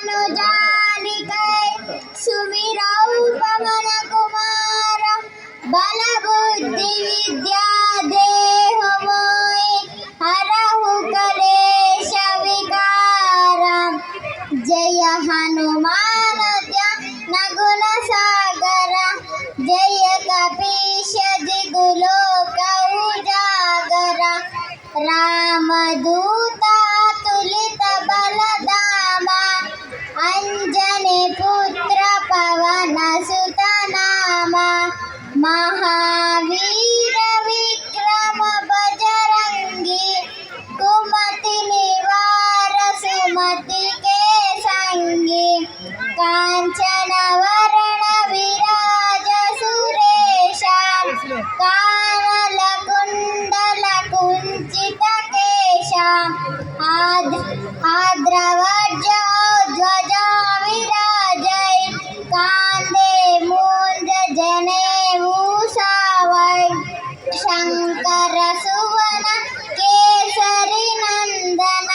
अनुजालिकै सुमिरौ पवन कुमार बल बुद्धि विद्या देहु मोहि हरहु कलेश विकार। जय हनुमान ज्ञान गुण सागर जय कपीश दिगुलोक उजागर। रामदूत अतुलित बलधामा अंजनी पुत्र पवन सुत नामा। महावीर विक्रम बजरंगी कुमति निवार सुमति के संगी। कांचन वरण विराज सुरेशा कानन कुंडल कुंचित केशा। आद्रवज्र ध्वजा विराजै कांधे मूंज जनेऊ सावै। शंकर सुवन केसरी नंदन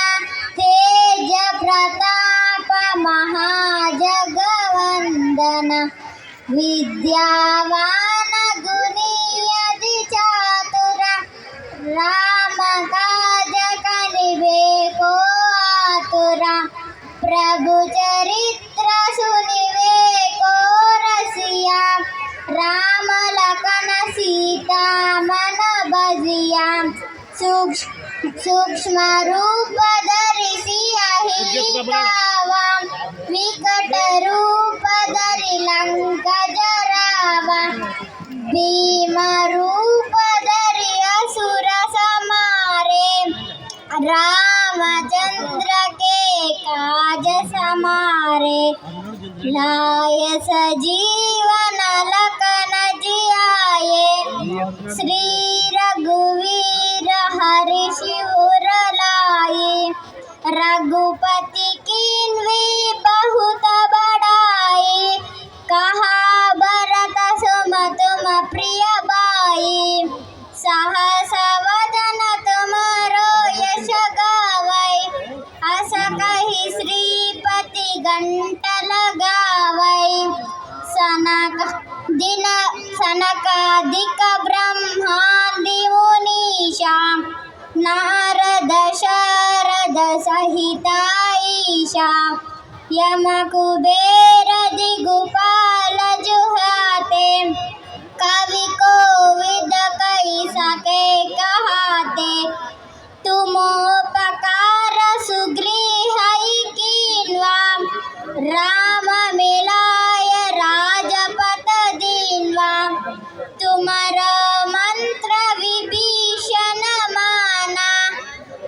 तेज प्रताप महाजगवंदन। विद्यावान गुणी अति चातुर राम काज करिबे को आतुर। प्रभु चरित्र सुनिबे को रसिया राम लखन सीता मन बजिया। सूक्ष्म रूप धरि सियहि कावा विकट रूप धरि लंका जरावा। भीम रूप धरि असुर संहारे रामचंद्र के काज समारे। लाय सजीवन लखन जियाए श्री रघुवीर हर्षि उर लाए। रघुपति कीन्ही बहुत बड़ाई कहा भरत सुम तुम प्रिय बाई। सहस वदन तुमरो यश गावै अस कहि श्रीपति घंट लगावै। सनकादिक ब्रह्मादि मुनीषा नारद शारद सहित ईशा। यम कुबेर दिगुपाल जुहाते कवि कोविद कहि सके कहाते। तुम उपकार सुग्रीव कीन्हा राम मिलाय राजपद दीन्हा। तुमरा मंत्र विभीषण माना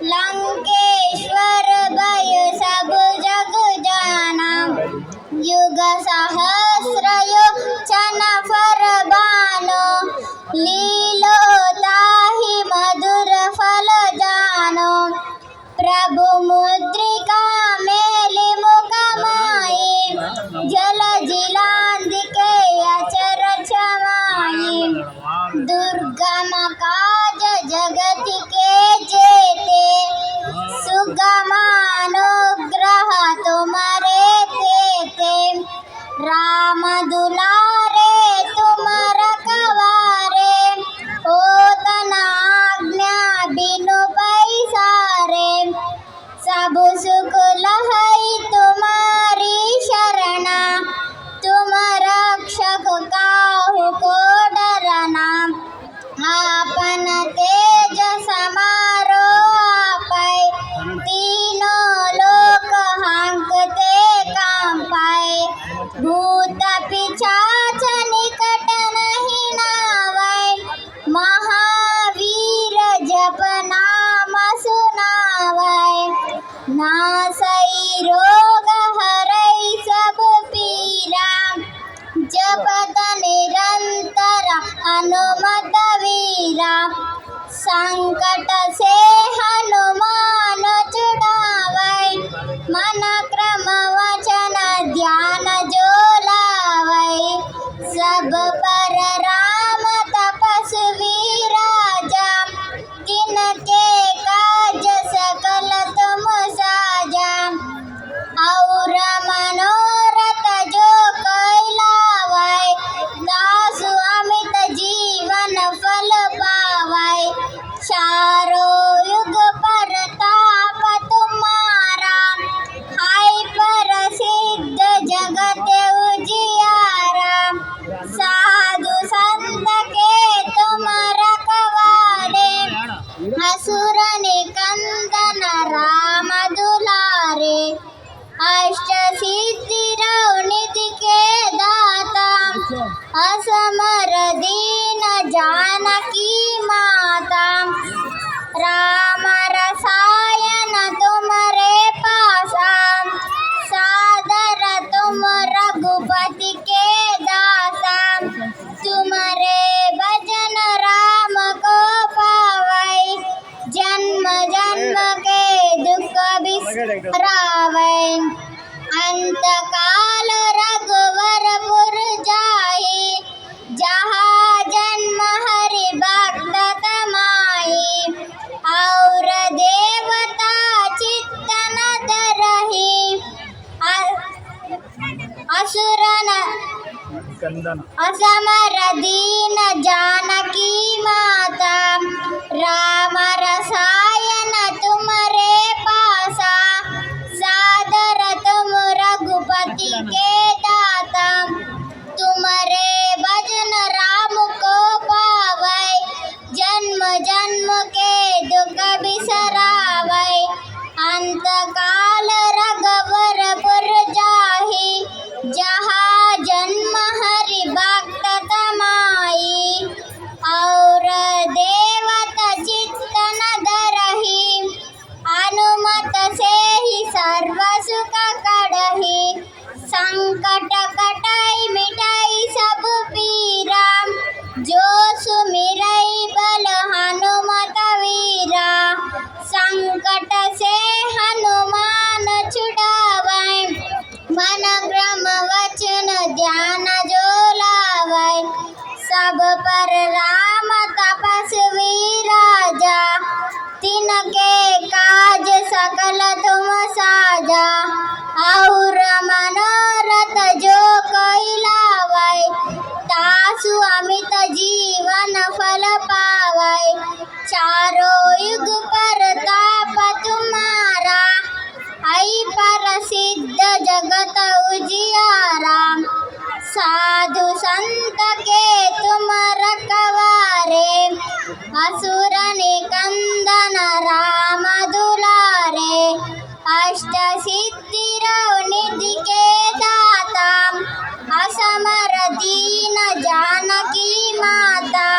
लंकेश्वर भय सब जग जाना। युग सहस्र योचन फर बानो लीलो ताहि मधुर फल जानो। प्रभु मुद्रिका मेलि मुख माहि जल जिलांधिके अचर छमाहि। दुर्गम काज जगत के जेते सुगम अनुग्रह तुम्हारे तेते। राम दुलारे तुम रखवारे होत न आज्ञा बिनु पैसारे। सब सुख लहै तुम्हारी शरणा तुम रक्षक काहू को डरना। आपन तेज समारो आपै तीनों लोक हांकते कांपै। भूत पिशाच निकट नहीं नावै महावीर जप नाम सुनावै। नासै रोग हरै सब पीरा जपत निरंतर हनुमत वीरा। संकट से हनुमान छुड़ावै मन क्रम वचन ध्यान जो लावै। सब पर राम तपस्वी राजा तिनके काज सकल तुम साजा। और अष्टसिद्धिरव निधि के दाता असमर दीन जानकी माता राम रसायन तुम्हारे पासा सादर तुम रघुपति के दासा तुम्हारे भजन राम को पावै जन्म जन्म के दुख बिसरावै अंत काल रघुवरपुर जाई जहाँ जन्म हरि भक्त तमाई और देवता चित्तन धरहि असुर असमर दीन जानकी माता राम रसायन तुम्हारे पासा सादर तुम रघुपति के दाता तुम्हारे भजन राम को पावै जन्म जन्म के दुख बिसरावै अंत काल रघुवरपुर जाहि जहाँ जन्म हरि भक्त तमाई और देवता चित्तन धरहि अनुमत से ही सर्व सुख करहि संकट कटाई मिटाई सब पीरा जो सुमिरई बल हनुमत वीरा संकट से हनुमान छुड़ावै मन क्रम वचन ध्यान जो लावै सब पर राम तपस्वी राजा तिनके काज सकल तुम साजा और मनोरथ जो कोई लावै तासु अमित जीवन फल पावै चारों युग परताप तुम्हारा ऐ प्रसिद्ध जगत उजियारा साधु संत के तुम रखवारे असुर निकंदन राम दुलारे अष्ट सिद्धिरव निधि के दाता असमर दीन जानकी माता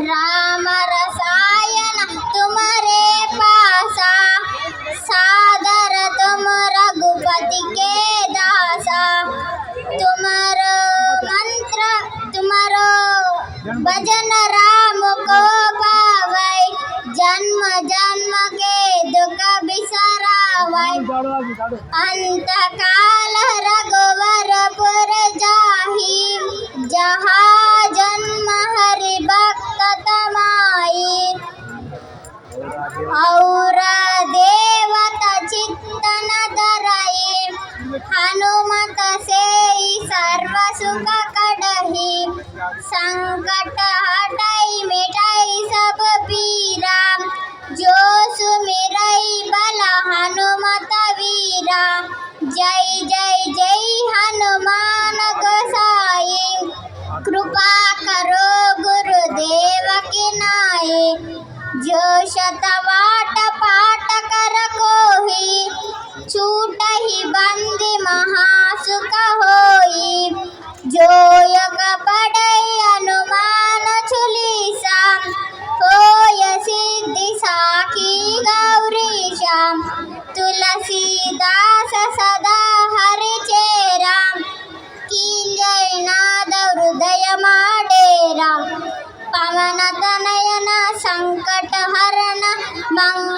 राम रसायन तुम्हारे पासा सादर तुम रघुपति के दासा तुम्हारो मंत्र तुम्हारो भजन राम को पावै जन्म जन्म के दुख बिसरावै अंत काल रघुवरपुर जाहि जहाँ जन्म हरि भक्त तमाई और देवता चित्तन धरहि हनुमत से सर्व सुख करहि संकट हटाई मिटाई सब पीरा जो सुमिरई बल हनुमत वीरा जय जय जय हनुमान गोसाई कृपा करो गुरुदेव की नाई जो शतवाट पाठ कर कोहि छूटहि बंदी महासुख होई जो यक पढ़ई हनुमान चालीसा होय सिद्धि साखी गौरीशा तुलसीदास सदा हरि चेरा कींजय नाद हृदय माडेरा पवन तनयन संकट हरन मंगल